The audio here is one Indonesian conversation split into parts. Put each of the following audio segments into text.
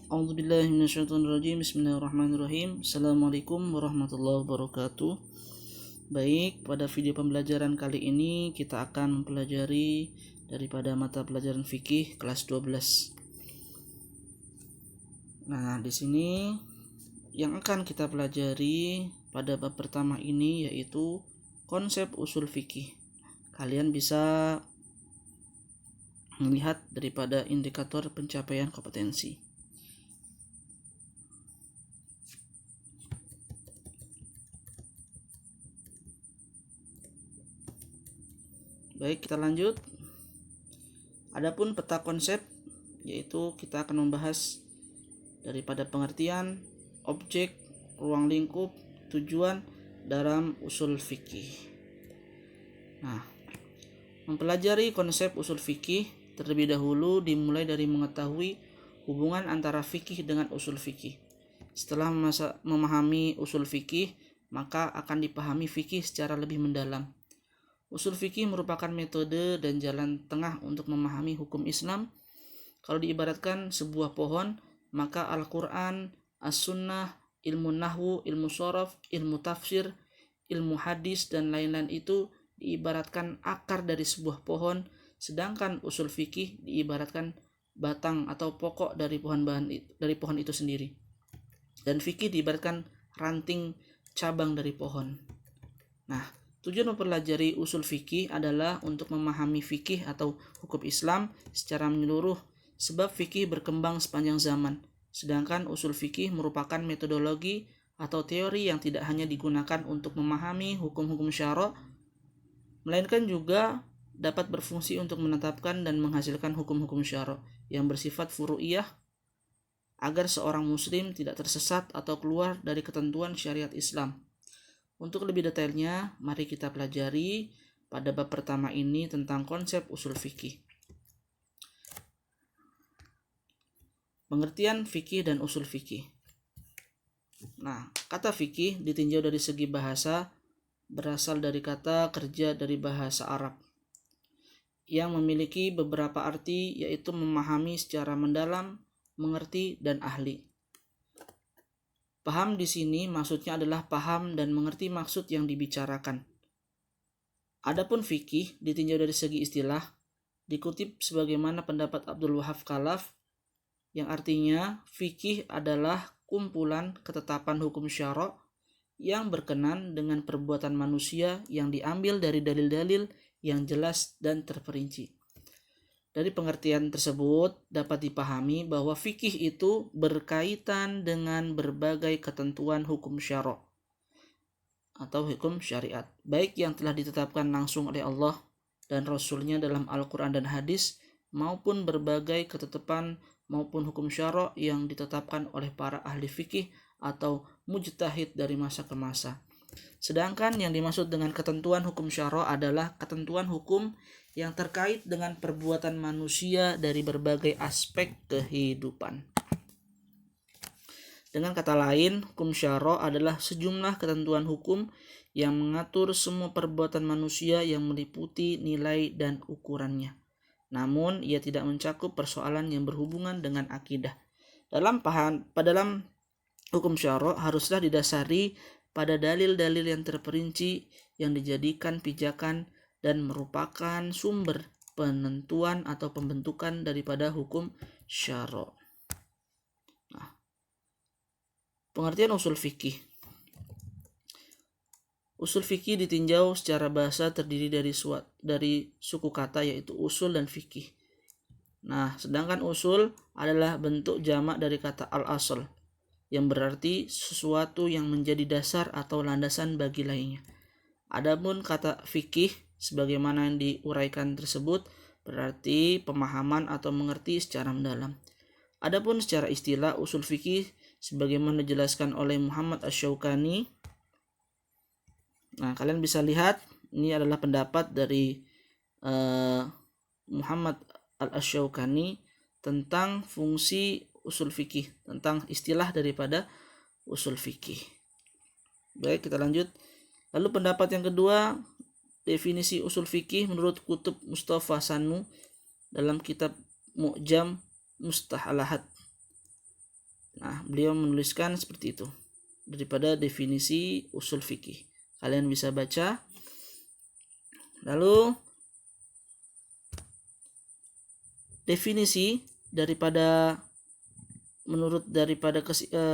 A'udzubillahi minasyaitonirrajim. Bismillahirrahmanirrahim. Assalamualaikum warahmatullahi wabarakatuh. Baik, pada video pembelajaran kali ini kita akan mempelajari daripada mata pelajaran fikih kelas 12. Nah, di sini yang akan kita pelajari pada bab pertama ini yaitu konsep usul fikih. Kalian bisa melihat daripada indikator pencapaian kompetensi. Baik, kita lanjut. Adapun peta konsep, yaitu kita akan membahas daripada pengertian, objek, ruang lingkup, tujuan dalam usul fikih. Nah, mempelajari konsep usul fikih terlebih dahulu dimulai dari mengetahui hubungan antara fikih dengan usul fikih. Setelah memahami usul fikih, maka akan dipahami fikih secara lebih mendalam. Usul fikih merupakan metode dan jalan tengah untuk memahami hukum Islam. Kalau diibaratkan sebuah pohon, maka Al-Quran, As-Sunnah, ilmu Nahwu, ilmu Shoraf, ilmu Tafsir, ilmu Hadis, dan lain-lain itu diibaratkan akar dari sebuah pohon, sedangkan usul fikih diibaratkan batang atau pokok dari pohon itu sendiri. Dan fikih diibaratkan ranting cabang dari pohon. Nah, tujuan mempelajari usul fikih adalah untuk memahami fikih atau hukum Islam secara menyeluruh, sebab fikih berkembang sepanjang zaman, sedangkan usul fikih merupakan metodologi atau teori yang tidak hanya digunakan untuk memahami hukum-hukum syara', melainkan juga dapat berfungsi untuk menetapkan dan menghasilkan hukum-hukum syara' yang bersifat furu'iyah agar seorang muslim tidak tersesat atau keluar dari ketentuan syariat Islam. Untuk lebih detailnya, mari kita pelajari pada bab pertama ini tentang konsep usul fikih. Pengertian fikih dan usul fikih. Nah, kata fikih ditinjau dari segi bahasa berasal dari kata kerja dari bahasa Arab yang memiliki beberapa arti, yaitu memahami secara mendalam, mengerti, dan ahli. Paham di sini maksudnya adalah paham dan mengerti maksud yang dibicarakan. Adapun fikih ditinjau dari segi istilah, dikutip sebagaimana pendapat Abdul Wahab Khalaf, yang artinya fikih adalah kumpulan ketetapan hukum syara' yang berkenan dengan perbuatan manusia yang diambil dari dalil-dalil yang jelas dan terperinci. Dari pengertian tersebut dapat dipahami bahwa fikih itu berkaitan dengan berbagai ketentuan hukum syara' atau hukum syariat, baik yang telah ditetapkan langsung oleh Allah dan Rasul-Nya dalam Al-Quran dan Hadis, maupun berbagai ketetapan maupun hukum syara' yang ditetapkan oleh para ahli fikih atau mujtahid dari masa ke masa. Sedangkan yang dimaksud dengan ketentuan hukum syara' adalah ketentuan hukum yang terkait dengan perbuatan manusia dari berbagai aspek kehidupan. Dengan kata lain, hukum syara' adalah sejumlah ketentuan hukum yang mengatur semua perbuatan manusia yang meliputi nilai dan ukurannya. Namun, ia tidak mencakup persoalan yang berhubungan dengan akidah. Dalam hukum syara' haruslah didasari pada dalil-dalil yang terperinci yang dijadikan pijakan dan merupakan sumber penentuan atau pembentukan daripada hukum syara'. Nah, pengertian usul fikih. Usul fikih ditinjau secara bahasa terdiri dari suku kata, yaitu usul dan fikih. Nah, sedangkan usul adalah bentuk jamak dari kata al-asl, yang berarti sesuatu yang menjadi dasar atau landasan bagi lainnya. Adapun kata fikih sebagaimana yang diuraikan tersebut berarti pemahaman atau mengerti secara mendalam. Adapun secara istilah, usul fikih sebagaimana dijelaskan oleh Muhammad Asy-Syaukani. Nah, kalian bisa lihat ini adalah pendapat dari Muhammad Al-Asy-Syaukani tentang fungsi usul fikih, tentang istilah daripada usul fikih. Baik, kita lanjut. Lalu pendapat yang kedua, definisi usul fikih menurut Kutub Mustafa Sannu dalam kitab Mu'jam Mustahalahat. Nah, beliau menuliskan seperti itu daripada definisi usul fikih. Kalian bisa baca. Lalu definisi daripada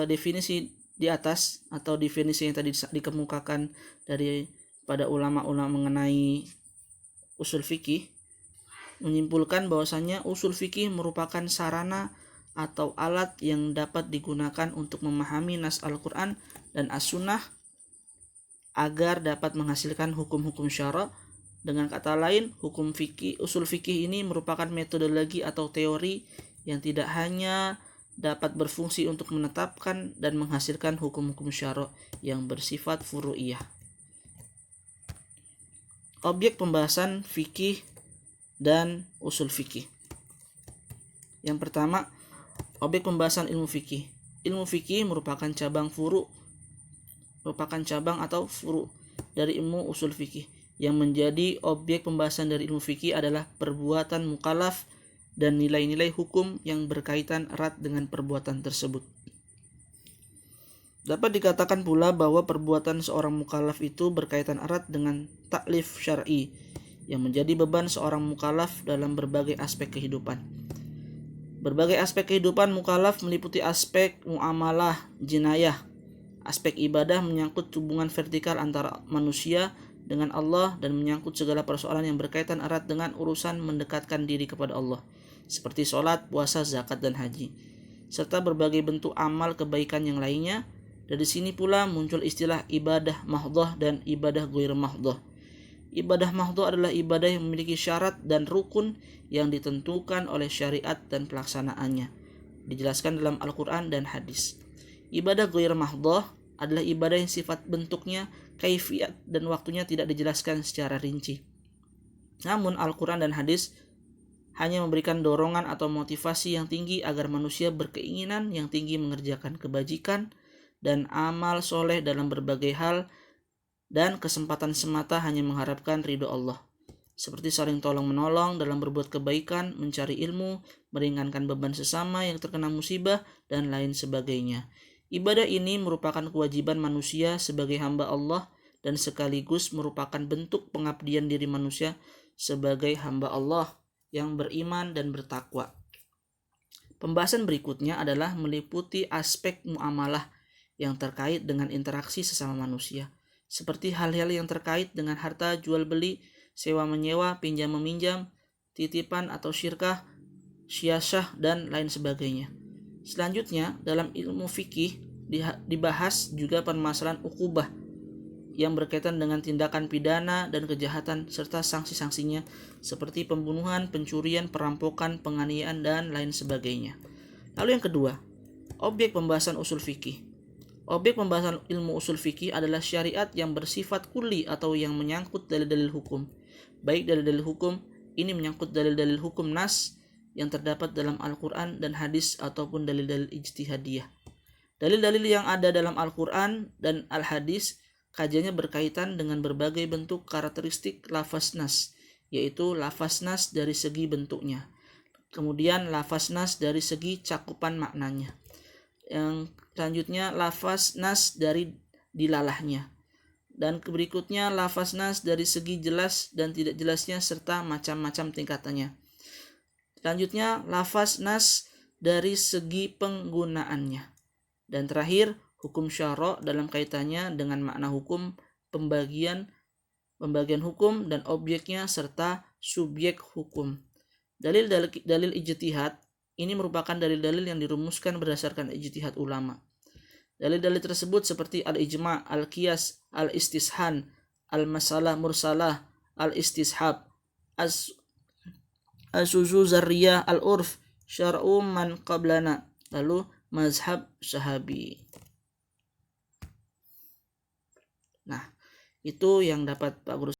definisi di atas atau definisi yang tadi dikemukakan dari pada ulama-ulama mengenai usul fikih menyimpulkan bahwasanya usul fikih merupakan sarana atau alat yang dapat digunakan untuk memahami nas Al-Quran dan As-Sunnah agar dapat menghasilkan hukum-hukum syara. Dengan kata lain, usul fikih ini merupakan metodologi atau teori yang tidak hanya dapat berfungsi untuk menetapkan dan menghasilkan hukum-hukum syara yang bersifat furu'iyah. Objek pembahasan fikih dan usul fikih. Yang pertama, objek pembahasan ilmu fikih. Ilmu fikih merupakan cabang atau furu dari ilmu usul fikih. Yang menjadi objek pembahasan dari ilmu fikih adalah perbuatan mukallaf dan nilai-nilai hukum yang berkaitan erat dengan perbuatan tersebut. Dapat dikatakan pula bahwa perbuatan seorang mukallaf itu berkaitan erat dengan taklif syar'i yang menjadi beban seorang mukallaf dalam berbagai aspek kehidupan. Berbagai aspek kehidupan mukallaf meliputi aspek muamalah, jinayah. Aspek ibadah menyangkut hubungan vertikal antara manusia dengan Allah dan menyangkut segala persoalan yang berkaitan erat dengan urusan mendekatkan diri kepada Allah, seperti sholat, puasa, zakat, dan haji, serta berbagai bentuk amal kebaikan yang lainnya. Dari sini pula muncul istilah ibadah mahdhah dan ibadah ghair mahdhah. Ibadah mahdhah adalah ibadah yang memiliki syarat dan rukun yang ditentukan oleh syariat dan pelaksanaannya, dijelaskan dalam Al-Quran dan hadis. Ibadah ghair mahdhah adalah ibadah yang sifat bentuknya, kaifiat, dan waktunya tidak dijelaskan secara rinci. Namun Al-Quran dan hadis hanya memberikan dorongan atau motivasi yang tinggi agar manusia berkeinginan yang tinggi mengerjakan kebajikan dan amal soleh dalam berbagai hal, dan kesempatan semata hanya mengharapkan ridho Allah, seperti saling tolong-menolong dalam berbuat kebaikan, mencari ilmu, meringankan beban sesama yang terkena musibah, dan lain sebagainya. Ibadah ini merupakan kewajiban manusia sebagai hamba Allah dan sekaligus merupakan bentuk pengabdian diri manusia sebagai hamba Allah yang beriman dan bertakwa. Pembahasan berikutnya adalah meliputi aspek muamalah yang terkait dengan interaksi sesama manusia, seperti hal-hal yang terkait dengan harta jual beli, sewa menyewa, pinjam meminjam, titipan atau syirkah, syiasah, dan lain sebagainya. Selanjutnya, dalam ilmu fikih dibahas juga permasalahan ukubah yang berkaitan dengan tindakan pidana dan kejahatan serta sanksi-sanksinya seperti pembunuhan, pencurian, perampokan, penganiayaan, dan lain sebagainya. Lalu yang kedua, objek pembahasan usul fikih. Objek pembahasan ilmu usul fikih adalah syariat yang bersifat kuli atau yang menyangkut dalil-dalil hukum. Baik dalil-dalil hukum ini menyangkut dalil-dalil hukum nas yang terdapat dalam Al-Quran dan hadis ataupun dalil-dalil ijtihadiyah. Dalil-dalil yang ada dalam Al-Quran dan Al-Hadis kajiannya berkaitan dengan berbagai bentuk karakteristik lafaz nas, yaitu lafaz nas dari segi bentuknya, kemudian lafaz nas dari segi cakupan maknanya, yang selanjutnya lafaz nas dari dilalahnya, dan berikutnya lafaz nas dari segi jelas dan tidak jelasnya serta macam-macam tingkatannya. Selanjutnya lafaz nas dari segi penggunaannya. Dan terakhir hukum syara' dalam kaitannya dengan makna hukum, pembagian hukum dan objeknya serta subjek hukum. Dalil ijtihad ini merupakan dalil-dalil yang dirumuskan berdasarkan ijtihad ulama. Dalil-dalil tersebut seperti al-ijma', al-qiyas, al-istishan, al-masalah mursalah, al-istishab, as-suzu zarriyah, al-urf, syar'u man qablana, lalu mazhab sahabi. Nah, itu yang dapat Pak Guru